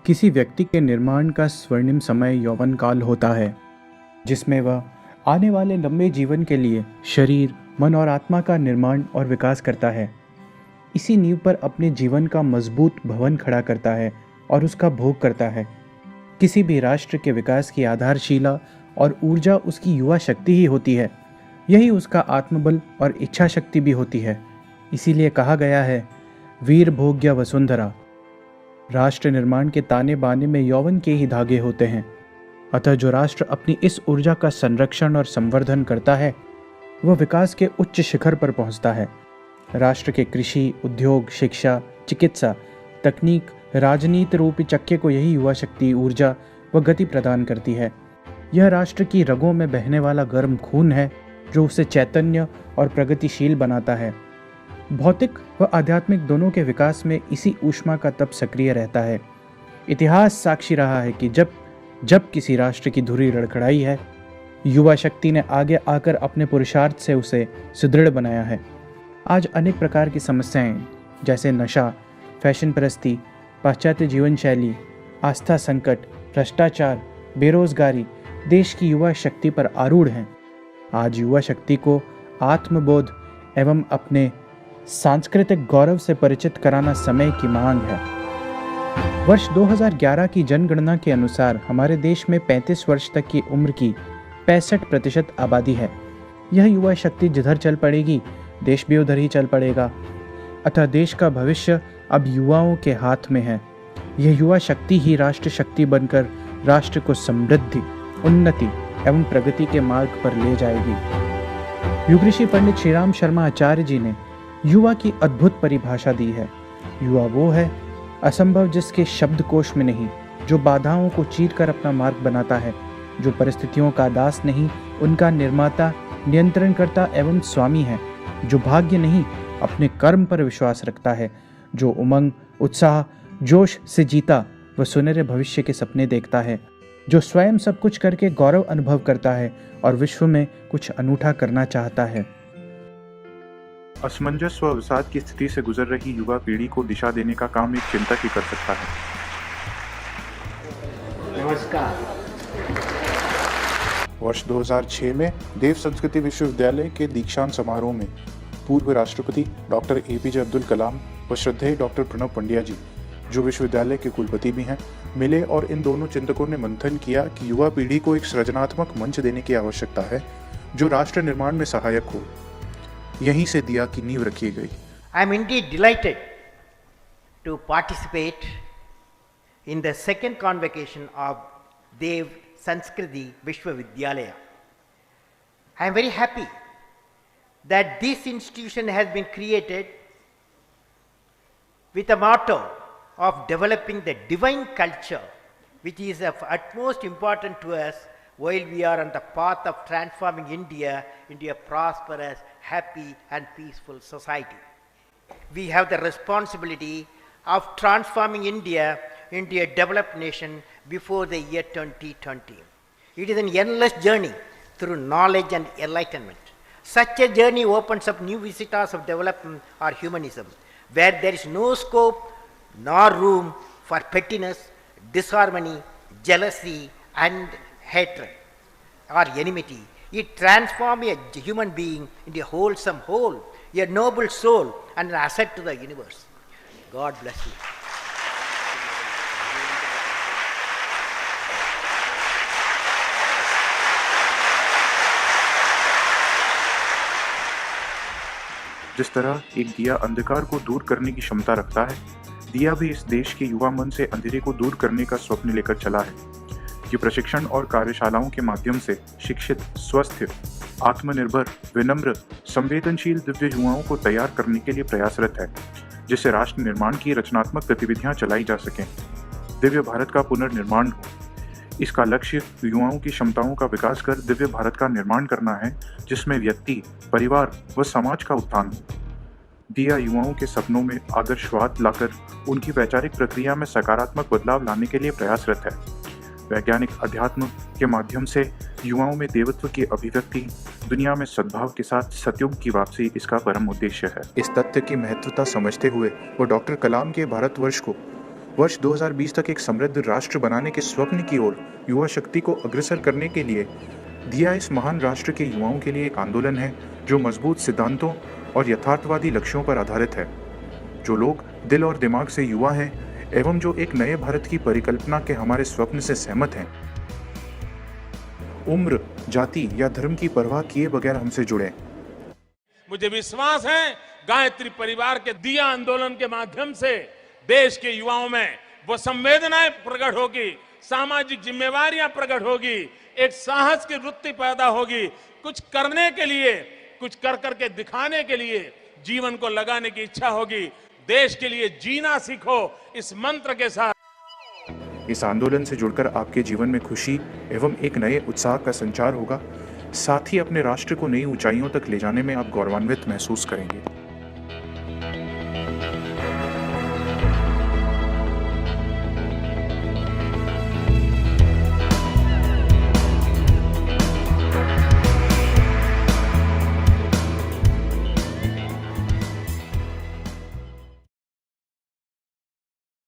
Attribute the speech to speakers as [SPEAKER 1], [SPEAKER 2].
[SPEAKER 1] किसी व्यक्ति के निर्माण का स्वर्णिम समय यौवन काल होता है, जिसमें वह आने वाले लंबे जीवन के लिए शरीर, मन और आत्मा का निर्माण और विकास करता है। इसी नींव पर अपने जीवन का मजबूत भवन खड़ा करता है और उसका भोग करता है। किसी भी राष्ट्र के विकास की आधारशिला और ऊर्जा उसकी युवा शक्ति ही होती है। यही उसका आत्मबल और इच्छा शक्ति भी होती है। इसीलिए कहा गया है, वीर भोग्य वसुंधरा। राष्ट्र निर्माण के ताने बाने में यौवन के ही धागे होते हैं। अतः जो राष्ट्र अपनी इस ऊर्जा का संरक्षण और संवर्धन करता है, वह विकास के उच्च शिखर पर पहुंचता है। राष्ट्र के कृषि, उद्योग, शिक्षा, चिकित्सा, तकनीक, राजनीति रूपी चक्के को यही युवा शक्ति, ऊर्जा व गति प्रदान करती है। यह राष्ट्र की रगों में बहने वाला गर्म खून है, जो उसे चैतन्य और प्रगतिशील बनाता है। भौतिक व आध्यात्मिक दोनों के विकास में इसी ऊष्मा का तप सक्रिय रहता है। इतिहास साक्षी रहा है कि जब किसी राष्ट्र की धुरी लड़खड़ाई है, युवा शक्ति ने आगे आकर अपने पुरुषार्थ से उसे सुदृढ़ बनाया है। आज अनेक प्रकार की समस्याएं जैसे नशा, फैशन परस्ती, पाश्चात्य जीवन शैली, आस्था संकट, भ्रष्टाचार, बेरोजगारी देश की युवा शक्ति पर आरूढ़ हैं। आज युवा शक्ति को आत्मबोध एवं अपने सांस्कृतिक गौरव से परिचित कराना समय की मांग है। वर्ष 2011 की जनगणना के अनुसार हमारे देश में 35 वर्ष तक की उम्र की 65% आबादी है। यह युवा शक्ति जिधर चल पड़ेगी, देश भी उधर ही चल पड़ेगा। अतः देश का भविष्य अब युवाओं के हाथ में है। यह युवा शक्ति ही राष्ट्र शक्ति बनकर राष्ट्र को समृद्धि, उन्नति एवं प्रगति के मार्ग पर ले जाएगी। युग ऋषि पंडित श्रीराम शर्मा आचार्य जी ने युवा की अद्भुत परिभाषा दी है। युवा वो है असंभव जिसके शब्दकोश में नहीं, जो बाधाओं को चीर कर अपना मार्ग बनाता है, जो परिस्थितियों का दास नहीं, उनका निर्माता, नियंत्रणकर्ता एवं स्वामी है, जो भाग्य नहीं, अपने कर्म पर विश्वास रखता है, जो उमंग, उत्साह, जोश से जीता व सुनहरे भविष्य के सपने देखता है, जो स्वयं सब कुछ करके गौरव अनुभव करता है और विश्व में कुछ अनूठा करना चाहता है।
[SPEAKER 2] असमंजस व अवसाद की स्थिति से गुजर रही युवा पीढ़ी को दिशा देने का काम एक चिंतक ही कर सकता है।
[SPEAKER 3] नमस्कार।
[SPEAKER 2] वर्ष 2006 में देव संस्कृति विश्वविद्यालय के दीक्षांत समारोह में पूर्व राष्ट्रपति डॉक्टर एपीजे अब्दुल कलाम व श्रद्धेय डॉक्टर प्रणब पंड्या जी, जो विश्वविद्यालय के कुलपति भी हैं, मिले और इन दोनों चिंतकों ने मंथन किया कि युवा पीढ़ी को एक सृजनात्मक मंच देने की आवश्यकता है जो राष्ट्र निर्माण में सहायक हो। यहीं से दिया की नींव रखी गई।
[SPEAKER 3] I am indeed delighted to participate in the second convocation of Dev Sanskriti Vishwavidyalaya. I am very happy that this institution has been created with a motto of developing the divine culture, which is of utmost importance to us while we are on the path of transforming India into a prosperous, happy and peaceful society. We have the responsibility of transforming India into a developed nation before the year 2020. It is an endless journey through knowledge and enlightenment. Such a journey opens up new vistas of development or humanism, where there is no scope nor room for pettiness, disharmony, jealousy and hatred or enmity. It transforms a human being into a wholesome whole, a noble soul and an asset to the universe. God bless you.
[SPEAKER 2] जिस तरह एक दिया अंधकार को दूर करने की क्षमता रखता है, दिया भी इस देश के युवा मन से अंधेरे को दूर करने का स्वप्न लेकर चला है। ये प्रशिक्षण और कार्यशालाओं के माध्यम से शिक्षित, स्वस्थ, आत्मनिर्भर, विनम्र, संवेदनशील दिव्य युवाओं को तैयार करने के लिए प्रयासरत है, जिससे राष्ट्र निर्माण की रचनात्मक गतिविधियां चलाई जा सकें, दिव्य भारत का पुनर्निर्माण हो। इसका लक्ष्य युवाओं की क्षमताओं का विकास कर दिव्य भारत का निर्माण करना है, जिसमें व्यक्ति, परिवार व समाज का उत्थान हो। दिया युवाओं के सपनों में आदर्शवाद लाकर उनकी वैचारिक प्रक्रिया में सकारात्मक बदलाव लाने के लिए प्रयासरत है। वैज्ञानिक अध्यात्म के माध्यम से युवाओं में देवत्व की अभिव्यक्ति, दुनिया में सद्भाव के साथ सतयुग की वापसी इसका परम उद्देश्य है। इस तथ्य की महत्वता समझते हुए वो डॉक्टर कलाम के भारतवर्ष को वर्ष 2020 तक एक समृद्ध राष्ट्र बनाने के स्वप्न की ओर युवा शक्ति को अग्रसर करने के लिए दिया इस महान राष्ट्र के युवाओं के लिए एक आंदोलन है जो मजबूत सिद्धांतों और यथार्थवादी लक्ष्यों पर आधारित है। जो लोग दिल और दिमाग से युवा हैं एवं जो एक नए भारत की परिकल्पना के हमारे स्वप्न से सहमत हैं, उम्र, जाति या धर्म की परवाह किए बगैर हमसे जुड़ें।
[SPEAKER 4] मुझे विश्वास है गायत्री परिवार के दिया आंदोलन के माध्यम से देश के युवाओं में वो संवेदनाएं प्रकट होगी, सामाजिक जिम्मेवारियां प्रकट होगी, एक साहस की वृत्ति पैदा होगी, कुछ करने के लिए, कुछ कर करके दिखाने के लिए जीवन को लगाने की इच्छा होगी। देश के लिए जीना सीखो इस मंत्र के साथ।
[SPEAKER 2] इस आंदोलन से जुड़कर आपके जीवन में खुशी एवं एक नए उत्साह का संचार होगा। साथ ही अपने राष्ट्र को नई ऊंचाइयों तक ले जाने में आप गौरवान्वित महसूस करेंगे।